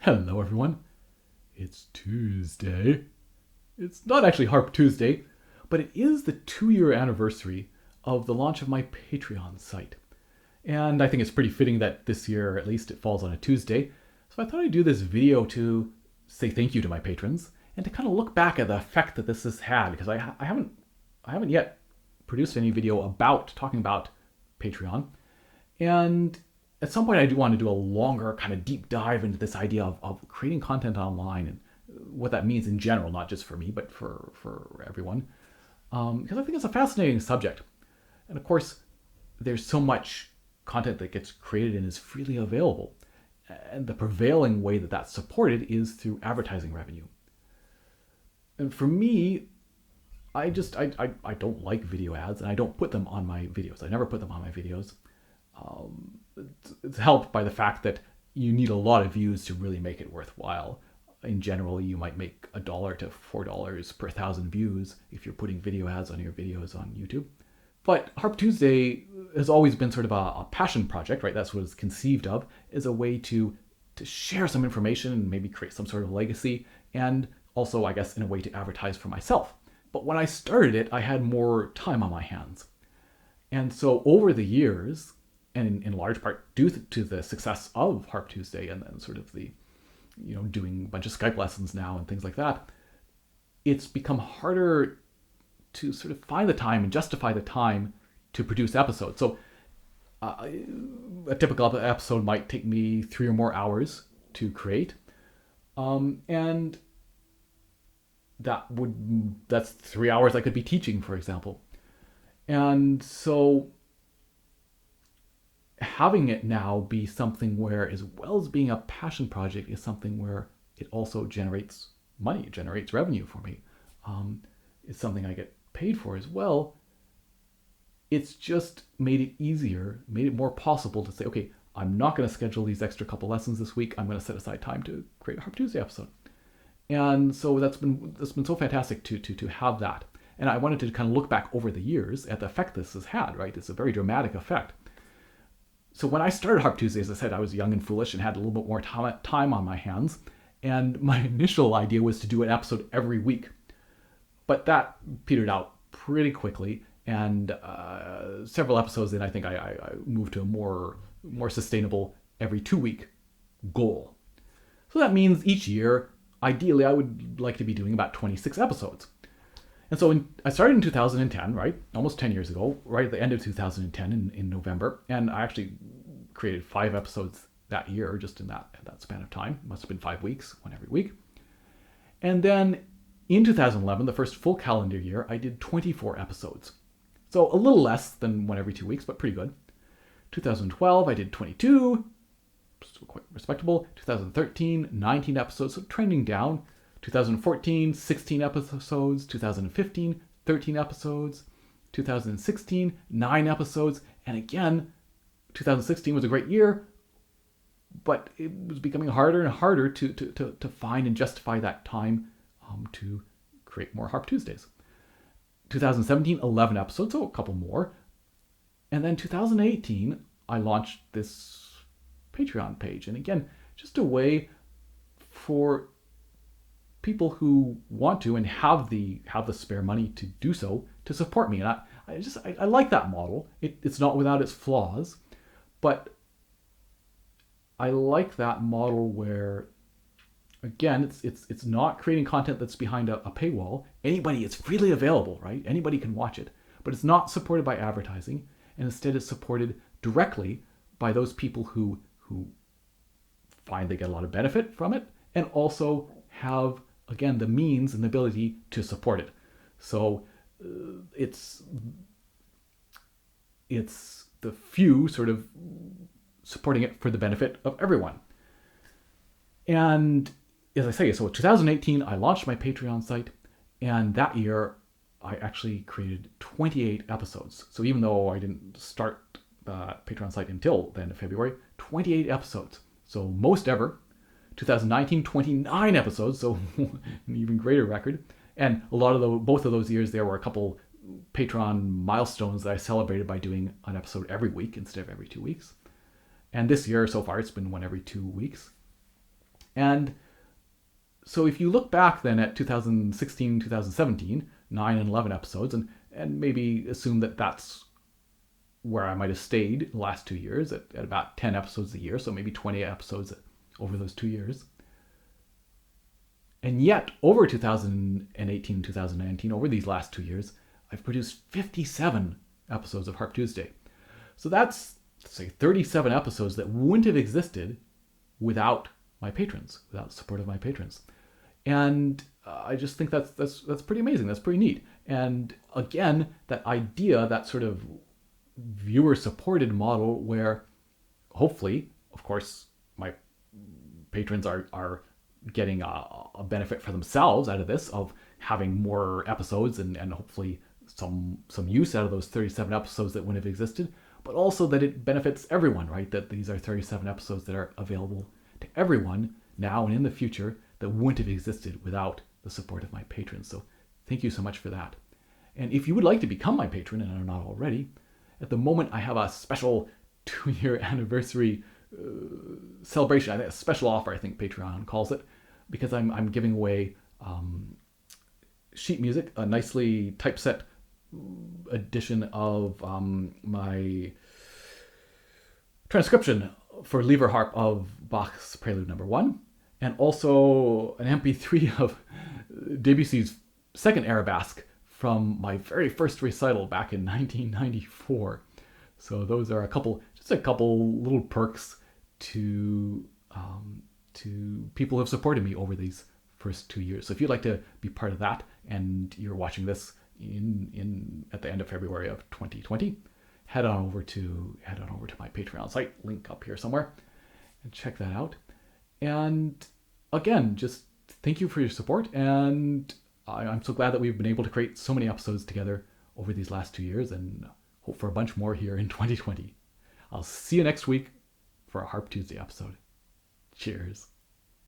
Hello everyone, it's Tuesday. It's not actually Harp Tuesday, but it is the 2-year anniversary of the launch of my Patreon site. And I think it's pretty fitting that this year, at least, it falls on a Tuesday. So I thought I'd do this video to say thank you to my patrons and to kind of look back at the effect that this has had, because I haven't yet produced any video talking about Patreon. And at some point I do want to do a longer kind of deep dive into this idea of creating content online and what that means in general, not just for me, but for everyone. Because I think it's a fascinating subject. And of course, there's so much content that gets created and is freely available. And the prevailing way that that's supported is through advertising revenue. And for me, I don't like video ads, and I don't put them on my videos. I never put them on my videos. It's helped by the fact that you need a lot of views to really make it worthwhile. In general, you might make $1 to $4 per 1,000 views if you're putting video ads on your videos on YouTube. But Harp Tuesday has always been sort of a passion project, right? That's what it's conceived of, as a way to share some information and maybe create some sort of legacy, and also, I guess, in a way to advertise for myself. But when I started it, I had more time on my hands. And so over the years, and in large part due to the success of Harp Tuesday and then sort of the, doing a bunch of Skype lessons now and things like that, it's become harder to sort of find the time and justify the time to produce episodes. So a typical episode might take me 3 or more hours to create. And that's 3 hours I could be teaching, for example. And so having it now be something where, as well as being a passion project, is something where it also generates money, generates revenue for me. It's something I get paid for as well. It's just made it easier, made it more possible to say, okay, I'm not going to schedule these extra couple lessons this week. I'm going to set aside time to create a Harp Tuesday episode. And so that's been so fantastic to have that. And I wanted to kind of look back over the years at the effect this has had, right? It's a very dramatic effect. So when I started Harp Tuesday, as I said, I was young and foolish and had a little bit more time on my hands. And my initial idea was to do an episode every week. But that petered out pretty quickly. And several episodes in, I think I moved to a more sustainable every 2-week goal. So that means each year, ideally, I would like to be doing about 26 episodes. And so I started in 2010, right? Almost 10 years ago, right at the end of 2010 in November. And I actually created 5 episodes that year, just in that span of time. It must have been 5 weeks, one every week. And then in 2011, the first full calendar year, I did 24 episodes. So a little less than one every 2 weeks, but pretty good. 2012, I did 22, still quite respectable. 2013, 19 episodes, so trending down. 2014, 16 episodes. 2015, 13 episodes. 2016, 9 episodes. And again, 2016 was a great year, but it was becoming harder and harder to find and justify that time to create more Harp Tuesdays. 2017, 11 episodes, so a couple more. And then 2018, I launched this Patreon page. And again, just a way for people who want to and have the spare money to do so, to support me. And I like that model. It's not without its flaws, but I like that model where, again, it's not creating content that's behind a paywall. It's freely available, right? Anybody can watch it, but it's not supported by advertising, and instead it's supported directly by those people who find they get a lot of benefit from it, and also have, again, the means and the ability to support it. So it's the few sort of supporting it for the benefit of everyone. And as I say, so in 2018, I launched my Patreon site, and that year I actually created 28 episodes. So even though I didn't start the Patreon site until the end of February, 28 episodes. So most ever. 2019, 29 episodes, so an even greater record. And both of those years, there were a couple Patreon milestones that I celebrated by doing an episode every week instead of every 2 weeks. And this year, so far, it's been one every 2 weeks. And so if you look back then at 2016, 2017, 9 and 11 episodes, and maybe assume that that's where I might have stayed the last 2 years at about 10 episodes a year, so maybe 20 episodes over those 2 years. And yet, over 2018, 2019, over these last 2 years, I've produced 57 episodes of Harp Tuesday. So that's, say, 37 episodes that wouldn't have existed without my patrons, without the support of my patrons. And I just think that's pretty amazing. That's pretty neat. And again, that idea, that sort of viewer-supported model where hopefully, of course, my patrons are getting a benefit for themselves out of this, of having more episodes and hopefully some use out of those 37 episodes that wouldn't have existed, but also that it benefits everyone, right? That these are 37 episodes that are available to everyone now and in the future that wouldn't have existed without the support of my patrons. So thank you so much for that. And if you would like to become my patron and are not already, at the moment I have a special 2-year anniversary celebration. I think a special offer, I think Patreon calls it, because I'm giving away sheet music, a nicely typeset edition of my transcription for lever harp of Bach's Prelude No. 1, and also an MP3 of Debussy's second Arabesque from my very first recital back in 1994. So those are just a couple little perks to people who have supported me over these first 2 years. So if you'd like to be part of that, and you're watching this at the end of February of 2020, head on over to my Patreon site, link up here somewhere, and check that out. And again, just thank you for your support, and I'm so glad that we've been able to create so many episodes together over these last 2 years, and hope for a bunch more here in 2020. I'll see you next week for a Harp Tuesday episode. Cheers.